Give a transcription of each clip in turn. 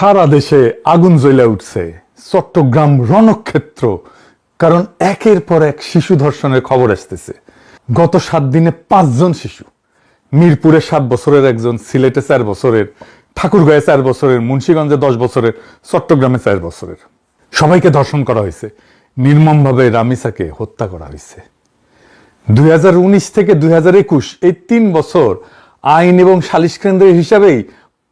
সারা দেশে আগুন জ্বলে উঠছে, চট্টগ্রাম রণক্ষেত্র। কারণ একের পর এক শিশু ধর্ষণের খবর আসতেছে। গত 7 দিনে 5 জন শিশু, মিরপুরে 7 বছরের একজন, সিলেটে 4 বছরের, ঠাকুরগাঁয়ে 4 বছরের, মুন্সিগঞ্জে 10 বছরের, চট্টগ্রামে 4 বছরের, সবাইকে ধর্ষণ করা হয়েছে। নির্মমভাবে রামিসাকে হত্যা করা হয়েছে। 2019 থেকে 2021 এই 3 বছর আইন এবং সালিশ কেন্দ্র হিসাবেই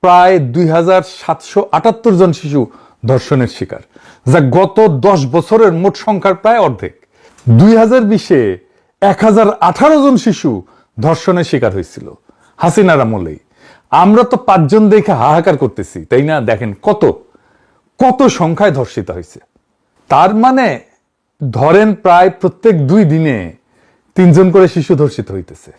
প্রায় 2778 জন শিশু ধর্ষণের শিকার, যা গত 10 বছরের মোট সংখ্যার প্রায় অর্ধেক। 2020-এ 1018 জন শিশু ধর্ষণের শিকার হয়েছিল হাসিনার আমলেই। আমরা তো 5 জন দেখে হাহাকার করতেছি, তাই না? দেখেন কত কত সংখ্যায় ধর্ষিত হয়েছে। তার মানে ধরেন প্রায় প্রত্যেক 2 দিনে 3 জন করে শিশু ধর্ষিত হইতেছে।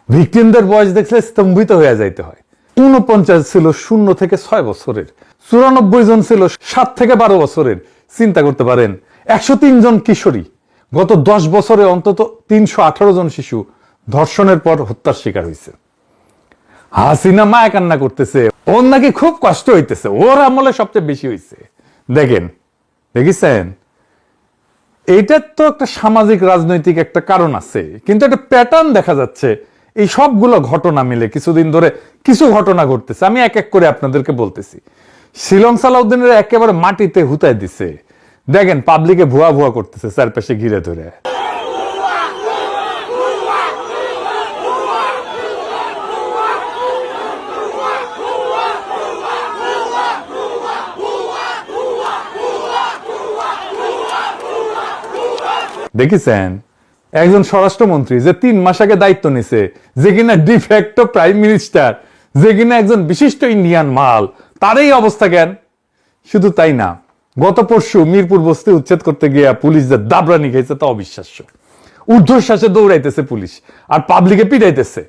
ভিকটিমদের বয়স দেখলে স্তম্ভিত হয়ে যাইতে হয়। 49 ছিল 0 থেকে 6 বছরের, 94 জন ছিল 7 থেকে 12 বছরের। চিন্তা করতে পারেন, 103 জন কিশোরী। গত 10 বছরে অন্তত 318 জন শিশু ধর্ষণের পর হত্যার শিকার হয়েছে। হাসিনা মায়া কান্না করতেছে, ওর নাকি খুব কষ্ট হইতেছে, ওর আমলে সবচেয়ে বেশি হয়েছে। দেখেছেন, এইটার তো একটা সামাজিক রাজনৈতিক একটা কারণ আছে, কিন্তু একটা প্যাটার্ন দেখা যাচ্ছে। এই সবগুলো ঘটনা মিলে কিছুদিন ধরে কিছু ঘটনা ঘটতেছে। আমি এক এক করে আপনাদেরকে বলতেছি। শিলং সালাউদ্দিনের একেবারে মাটিতে হুতায় দিছে। দেখেন পাবলিকে ভুয়া ভুয়া করতেছে চারপাশে ঘিরে ধরে। দেখেছেন একজন স্বরাষ্ট্রমন্ত্রী যে 3 মাস আগে দায়িত্ব নিছে, যে কিনা ডিফ্যাক্টো প্রাইম মিনিস্টার, যে কিনা একজন বিশিষ্ট ইন্ডিয়ান মাল, তার এই অবস্থা কেন? শুধু তাই না, গত পরশু মিরপুর বস্তি উচ্ছেদ করতে গিয়ে পুলিশ যে দাবরানি খেয়েছে তা অবিশ্বাস্য। ঊর্ধ্বশ্বাসে দৌড়াইতেছে পুলিশ আর পাবলিকে পিটাইতেছে।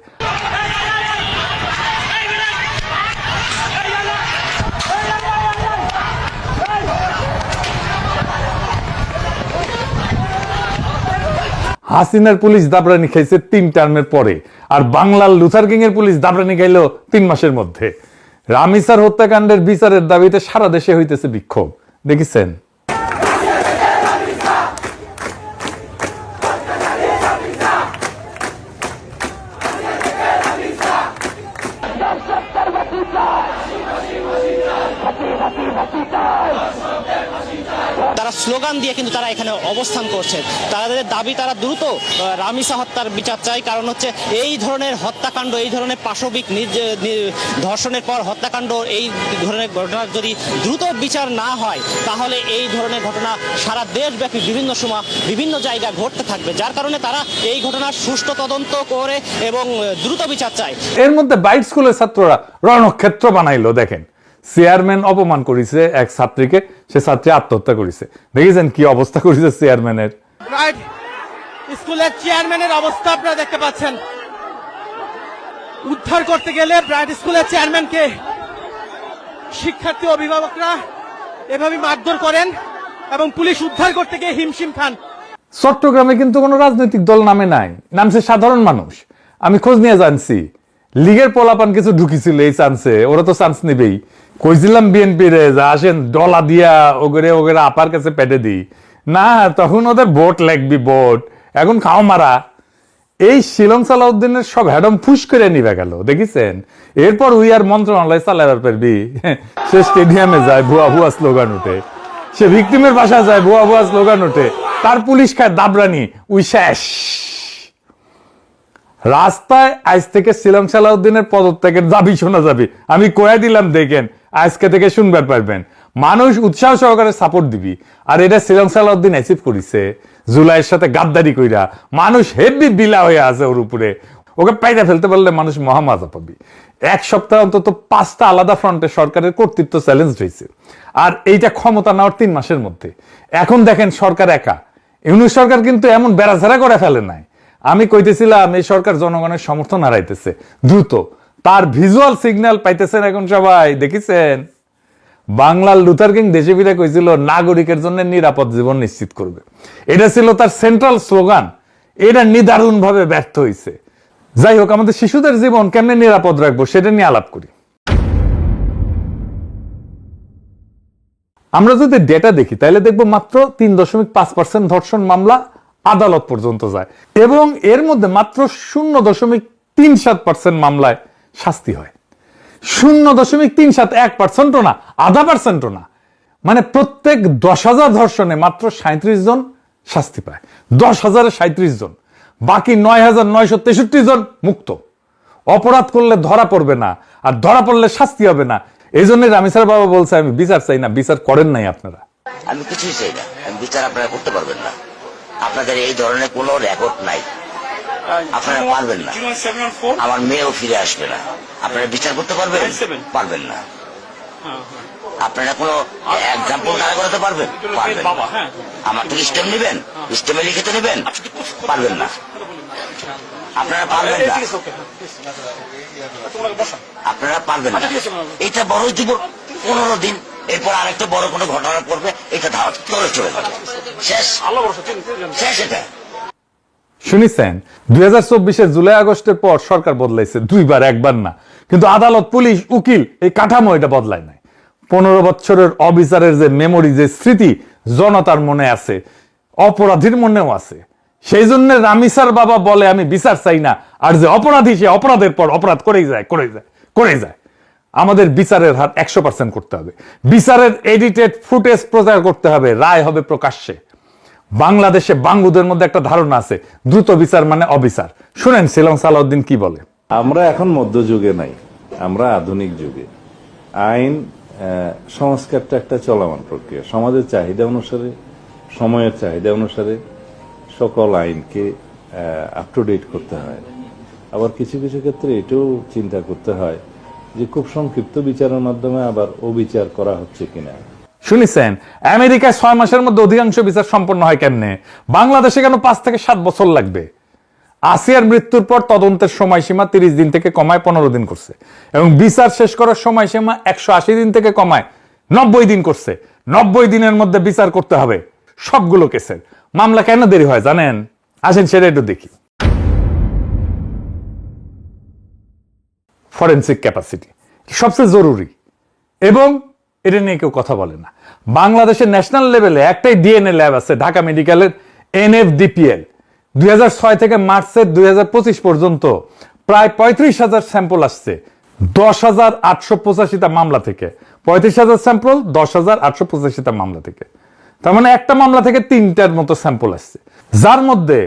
হাসিনার পুলিশ দাবরানি খাইছে 3 টার্মের পরে, আর বাংলার লুথার কিং এর পুলিশ দাবরানি খাইল 3 মাসের মধ্যে। রামিসার হত্যাকাণ্ডের বিচারের দাবিতে সারা দেশে হইতেছে বিক্ষোভ। দেখেছেন? তারা স্লোগান দিয়ে কিন্তু তারা এখানে অবস্থান করছে। তাদের দাবি, তারা দ্রুত রামিসা হত্যার বিচার চাই। কারণ হচ্ছে এই ধরনের হত্যাকাণ্ড, এই ধরনের পাশবিক ধর্ষণের পর হত্যাকাণ্ড, এই ধরনের ঘটনার যদি দ্রুত বিচার না হয়, তাহলে এই ধরনের ঘটনা সারা দেশব্যাপী বিভিন্ন সময় বিভিন্ন জায়গায় ঘটতে থাকবে। যার কারণে তারা এই ঘটনার সুষ্ঠু তদন্ত করে এবং দ্রুত বিচার চায়। এর মধ্যে বাইট স্কুলের ছাত্ররা রণক্ষেত্র বানাইলো। দেখেন, চেয়ারম্যান অপমান করেছে এক ছাত্রীকে, সে ছাত্রী আত্মহত্যা করেছে। দেখেছেন কি অবস্থা করেছে চেয়ারম্যানের? ব্রাইট স্কুলের চেয়ারম্যানের অবস্থা আপনারা দেখতে পাচ্ছেন। উদ্ধার করতে গেলে ব্রাইট স্কুলের চেয়ারম্যানকে শিক্ষার্থী অভিভাবকরা এভাবে মারধর করেন এবং পুলিশ উদ্ধার করতে গিয়ে হিমশিম খান। চট্টগ্রামে কিন্তু কোনো রাজনৈতিক দল নামে নাই, নামছে সাধারণ মানুষ। আমি খোঁজ নিয়ে জানছি লীগের পোলাপান কিছু ঢুকিছিল এই চান্সে, ওরা তো চান্স নিবেই। কইছিলাম বিএনপি রে যা আসেন ডলা দিয়া ওগরে ওগরে আপার কাছে পেটে দিই না, তখন ওদের ভোট লাগবি, ভোট এখন খাও মারা। এই শিলং সালাউদ্দিনের সব হ্যাডম ফুস করে নিবে গেল। দেখেছেন? এরপর উই আর মন্ত্রণালয় চালাবার পারবি? সে স্টেডিয়ামে যায়, ভুয়া ভুয়া স্লোগান উঠে। সে ভিকটিমের বাসায় যায়, ভুয়া ভুয়া স্লোগান উঠে। তার পুলিশ খায় দাবরানি, উই শেষ। রাস্তায় আজ থেকে শিলং সালাউদ্দিনের পদত্যাগের দাবি শোনা যাবে। আমি কয়ে দিলাম, দেখেন আজকে থেকে শুনবার পারবেন। মানুষ উৎসাহ সহকারে সাপোর্ট দিবি। আর এটা শিলং সালাউদ্দিন অ্যাচিভ করেছে জুলাইয়ের সাথে গাদ্দারি কইরা। মানুষ হেভি বিলা হয়ে আছে ওর উপরে। ওকে পাইরা ফেলতে পারলে মানুষ মহামজা পাবি। 1 সপ্তাহ অন্তত 5টা আলাদা ফ্রন্টে সরকারের কর্তৃত্ব চ্যালেঞ্জ হয়েছে, আর এইটা ক্ষমতা নেওয়ার 3 মাসের মধ্যে। এখন দেখেন সরকার একা। ইউনূস সরকার কিন্তু এমন বেড়াছাড়া করে ফেলে নাই। আমি কইতেছিলাম এই সরকার জনগণের সমর্থন হারাইতেছে দ্রুত, তার ভিজুয়াল সিগন্যাল পাইতেছেন এখন সবাই। দেখেছেন? বাংলার লুথার কিং দেশে ফিরে কইছিল নাগরিকের জন্য নিরাপদ জীবন নিশ্চিত করবে। এটা ছিল তার সেন্ট্রাল স্লোগান। এটা নিদারুণ ভাবে ব্যর্থ হয়েছে। যাই হোক, আমাদের শিশুদের জীবন কেমনে নিরাপদ রাখবো সেটা নিয়ে আলাপ করি। আমরা যদি ডেটা দেখি তাহলে দেখবো মাত্র 3.5% ধর্ষণ মামলা আদালত পর্যন্ত যায় এবং এর মধ্যে মাত্র 0.37% মামলায় শাস্তি হয়। 0.37, 1%ও না, 0.5%ও না। মানে প্রত্যেক 10,000 ধর্ষণে মাত্র 37 জন শাস্তি পায়। 10,000-এ 37 জন, বাকি 9,963 জন মুক্ত। অপরাধ করলে ধরা পড়বে না, আর ধরা পড়লে শাস্তি হবে না। এই জন্য রামিসার বাবা বলছে আমি বিচার চাই না, বিচার করেন নাই আপনারা। আমি কিছুই চাই না, আমি বিচার আপনারা করতে পারবেন না। আপনাদের এই ধরনের কোনো রেকর্ড নাই, আপনারা পারবেন না। আমার মেয়েও ফিরে আসবে না। আপনারা বিচার করতে পারবেন? পারবেন না। আপনারা কোনো এক্সাম্পল দাঁড়া করাতে পারবেন? পারবেন না। আমার থেকে স্টেম নেবেন, স্টেমে লিখিত নেবেন? পারবেন না। আপনারা পারবেন না, আপনারা পারবেন না। এটা বড় দিব 15 দিন, এরপর আরেকটা বড় কোনো ঘটনা পড়বে, এটা ধাওয়া করে চলে যাবে, শেষ। শেষ এটা। শুনেছেন 2024-এর জুলাই আগস্টের পর সরকার বদলাইছে দুইবার, একবার না। কিন্তু আদালত, পুলিশ, উকিল এই কাঠামো এটা বদলায় নাই। 15 বছরের অবিচারের যে মেমোরি, যে স্মৃতি জনতার মনে আছে, অপরাধীর মনেও আছে। সেই জন্য রামিসার বাবা বলে আমি বিচার চাই না, আর যে অপরাধী সে অপরাধের পর অপরাধ করেই যায়। আমাদের বিচারের হার 100% করতে হবে। বিচারের এডিটেড ফুটেজ প্রচার করতে হবে, রায় হবে প্রকাশ্যে। বাংলাদেশে বাঙ্গুদের মধ্যে একটা ধারণা আছে দ্রুত বিচার মানে অবিচার। শুনেন শিলং সালাউদ্দিন কি বলে। আমরা এখন মধ্যযুগে নাই, আমরা আধুনিক যুগে। আইন সংস্কারটা একটা চলমান প্রক্রিয়া। সমাজের চাহিদা অনুসারে, সময়ের চাহিদা অনুসারে সকল আইনকে আপ টু ডেট করতে হয়। আবার কিছু কিছু ক্ষেত্রে এটাও চিন্তা করতে হয় যে খুব সংক্ষিপ্ত বিচারের মাধ্যমে আবার অবিচার করা হচ্ছে কিনা। শুনেছেন আমেরিকায় 6 মাসের মধ্যে অধিকাংশ বিচার সম্পন্ন হয় কেমনে? বাংলাদেশে কেন 5 থেকে 7 বছর লাগবে? আসিয়ার মৃত্যুর পর তদন্তের সময়সীমা 30 দিন থেকে কমায় 15 দিন করছে এবং বিচার শেষ করার সময়সীমা 180 দিন থেকে কমায় 90 দিন করছে। 90 দিনের মধ্যে বিচার করতে হবে সবগুলো কেসের। মামলা কেন দেরি হয় জানেন? আসেন সেটা একটু দেখি। ফরেনসিক ক্যাপাসিটি সবচেয়ে জরুরি এবং এটা নিয়ে কেউ কথা বলে না। বাংলাদেশের ন্যাশনাল লেভেলে একটাই ডিএনএ ল্যাব আছে, ঢাকা মেডিকেলের NFDPL। 2006 থেকে মার্চের 2025 পর্যন্ত প্রায় 35,000 স্যাম্পল আসছে 10,885টা মামলা থেকে। 35,000 স্যাম্পল 10,885টা মামলা থেকে। তার মানে একটা মামলা থেকে 3টার মতো স্যাম্পল আসছে, যার মধ্যে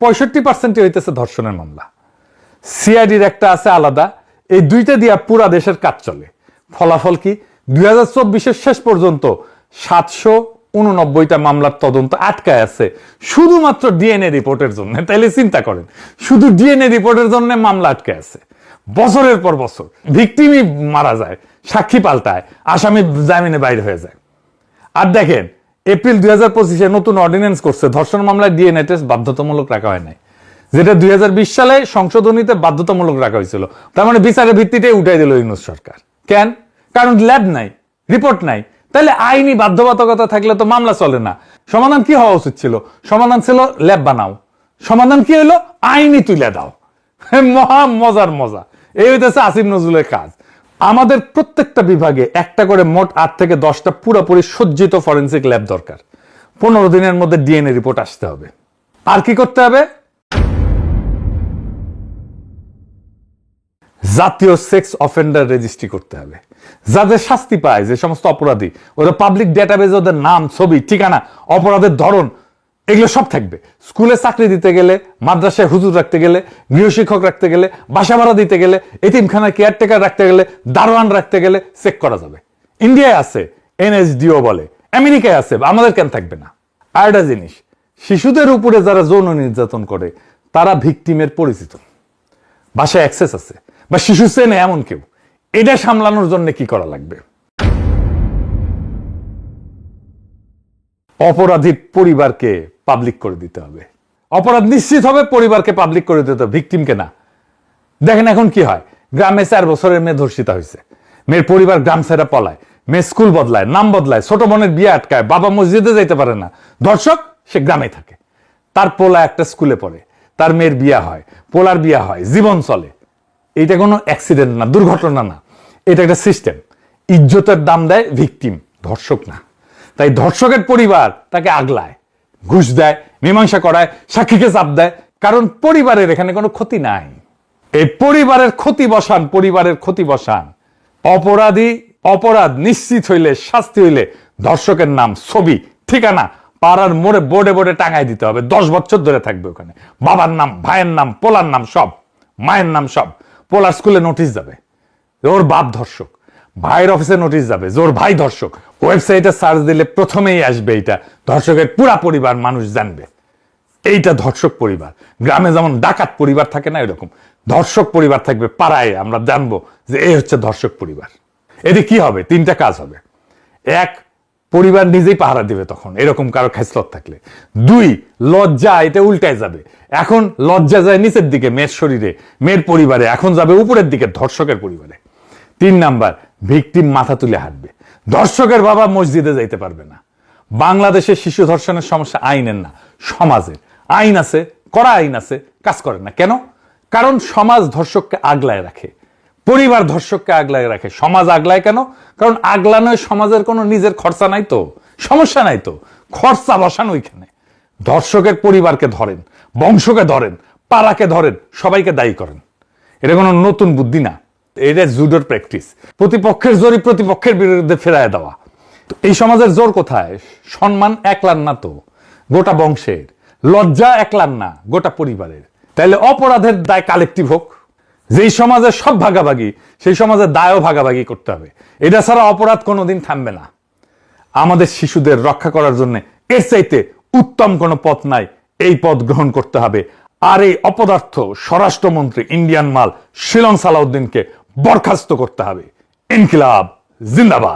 65% হইতেছে ধর্ষণের মামলা। সিআইডির একটা আছে আলাদা। এই দুইটা দিয়া পুরা দেশের কাজ চলে। ফলাফল কি? 2024-এর শেষ পর্যন্ত 789টা মামলার তদন্ত আটকায় আছে শুধুমাত্র ডিএনএ রিপোর্টের জন্য। তাইলে চিন্তা করেন, শুধু ডিএনএ রিপোর্টের জন্য মামলা আটকায় আছে বছরের পর বছর। ভিকটিমই মারা যায়, সাক্ষী পাল্টায়, আসামি জামিনে বাইরে হয়ে যায়। আর দেখেন এপ্রিল 2025-এ নতুন অর্ডিন্যান্স করছে, ধর্ষণ মামলায় ডিএনএ টেস্ট বাধ্যতামূলক রাখা হয় নাই, যেটা 2020 সালে সংশোধনীতে বাধ্যতামূলক রাখা হয়েছিল। তার মানে বিচারের ভিত্তিতে উঠাই দিল ইউনূস সরকার। কেন? কারণ ল্যাব নাই, রিপোর্ট নাই। তাহলে আইনি বাধ্যবাধকতা থাকলে তো মামলা চলে না। সমাধান কি হওয়া উচিত ছিল? সমাধান ছিল ল্যাব বানাও। সমাধান কি হলো? আইনি তুলে দাও। মহা মজার মজা। এই হইতেছে আসিফ নজরুলের কাজ। আমাদের প্রত্যেকটা বিভাগে একটা করে মোট 8 থেকে 10টা পুরোপুরি সজ্জিত ফরেনসিক ল্যাব দরকার। 15 দিনের মধ্যে ডিএনএ রিপোর্ট আসতে হবে। আর কি করতে হবে? জাতীয় সেক্স অফেন্ডার রেজিস্ট্রি করতে হবে। যাদের শাস্তি পায়, যে সমস্ত অপরাধী, ওদের পাবলিক ডেটাবেজে ওদের নাম, ছবি, ঠিকানা, অপরাধের ধরন এগুলো সব থাকবে। স্কুলে চাকরি দিতে গেলে, মাদ্রাসায় হুজুর রাখতে গেলে, গৃহশিক্ষক রাখতে গেলে, বাসা ভাড়া দিতে গেলে, এতিমখানায় কেয়ারটেকার রাখতে গেলে, দারোয়ান রাখতে গেলে চেক করা যাবে। ইন্ডিয়ায় আছে NSDO বলে, আমেরিকায় আছে, আমাদের কেন থাকবে না? আর একটা জিনিস, শিশুদের উপরে যারা যৌন নির্যাতন করে তারা ভিকটিমের পরিচিত, বাসায় অ্যাক্সেস আছে বা শিশু চেনে এমন কেউ, এটা সামলানোর জন্য কি করা লাগবে? অপরাধীর পরিবারকে পাবলিক করে দিতে হবে। অপরাধ নিশ্চিত হবে, পরিবারকে পাবলিক করে দিতে হবে, ভিকটিমকে না। দেখেন এখন কি হয়, গ্রামে 4 বছরের মেয়ে ধর্ষিতা হয়েছে, মেয়ের পরিবার গ্রাম ছেড়ে পলায়, মেয়ে স্কুল বদলায়, নাম বদলায়, ছোট বোনের বিয়ে আটকায়, বাবা মসজিদে যাইতে পারে না, ধর্ষক সে গ্রামে থাকে। তার পোলা একটা স্কুলে পড়ে, তার মেয়ের বিয়া হয়, পোলার বিয়া হয়, জীবন চলে। এইটা কোনো অ্যাক্সিডেন্ট না, দুর্ঘটনা না, এটা একটা সিস্টেম। ইজ্জতের দাম দেয় ভিকটিম, ধর্ষক না। তাই ধর্ষকের পরিবার তাকে আগলায়, ঘুষ দেয়, মীমাংসা করায়, সাক্ষীকে চাপ দেয়, কারণ পরিবারের এখানে কোনো ক্ষতি নাই। এই পরিবারের ক্ষতি বসান। অপরাধ নিশ্চিত হইলে, শাস্তি হইলে ধর্ষকের নাম, ছবি, ঠিকানা পাড়ার মোড়ে বোর্ডে টাঙাই দিতে হবে। 10 বছর ধরে থাকবে ওখানে, বাবার নাম, ভাইয়ের নাম, পোলার নাম সব, মায়ের নাম সব। পোলার স্কুলে নোটিশ যাবে ওর বাপ ধর্ষক, ভাইয়ের অফিসে নোটিশ যাবে যে ওর ভাই ধর্ষক। ওয়েবসাইটে সার্চ দিলে প্রথমেই আসবে এইটা, ধর্ষকের পুরা পরিবার মানুষ জানবে এইটা ধর্ষক পরিবার। গ্রামে যেমন ডাকাত পরিবার থাকে না, এরকম ধর্ষক পরিবার থাকবে পাড়ায়, আমরা জানবো যে এই হচ্ছে ধর্ষক পরিবার। এতে কি হবে? 3টা কাজ হবে। 1, পরিবার নিজেই পাহারা দিবে তখন এরকম কারো খেসলত থাকলে। 2, লজ্জা এটা উল্টায় যাবে, এখন লজ্জা যায় নিচের দিকে মেয়ের শরীরে, মেয়ের পরিবারে, এখন যাবে উপরের দিকে ধর্ষকের পরিবারে। 3 নাম্বার, ভিকটিম মাথা তুলে হাঁটবে, ধর্ষকের বাবা মসজিদে যাইতে পারবে না। বাংলাদেশে শিশু ধর্ষণের সমস্যা আইনের না, সমাজের। আইন আছে, কড়া আইন আছে, কাজ করে না কেন? কারণ সমাজ ধর্ষককে আগলায় রাখে, পরিবার ধর্ষককে আগলায় রাখে। সমাজ আগলায় কেন? কারণ আগলানোয় সমাজের কোনো নিজের খরচা নাই তো, সমস্যা নাই তো, খরচা বসান ওইখানে। ধর্ষকের পরিবারকে ধরেন, বংশকে ধরেন, পাড়াকে ধরেন, সবাইকে দায়ী করেন। এটা কোনো নতুন বুদ্ধি না, এটা জুডোর প্র্যাকটিস। প্রতিপক্ষের জোরই প্রতিপক্ষের বিরুদ্ধে ফেরায় দেওয়া। এই সমাজের জোর কোথায়? সম্মান একলার না তো, গোটা বংশের। লজ্জা একলার না, গোটা পরিবারের। তাইলে অপরাধের দায় কালেকটিভ হোক। যেই সমাজের সব ভাগাভাগি, সেই সমাজের দায়ও ভাগাভাগি করতে হবে। এটা ছাড়া অপরাধ কোনোদিন থামবে না। আমাদের শিশুদের রক্ষা করার জন্য এর চাইতে উত্তম কোনো পথ নাই, এই পথ গ্রহণ করতে হবে। আর এই অপদার্থ স্বরাষ্ট্রমন্ত্রী ইন্ডিয়ান মাল শিলং সালাউদ্দিনকে বরখাস্ত করতে হবে। ইনকিলাব জিন্দাবাদ।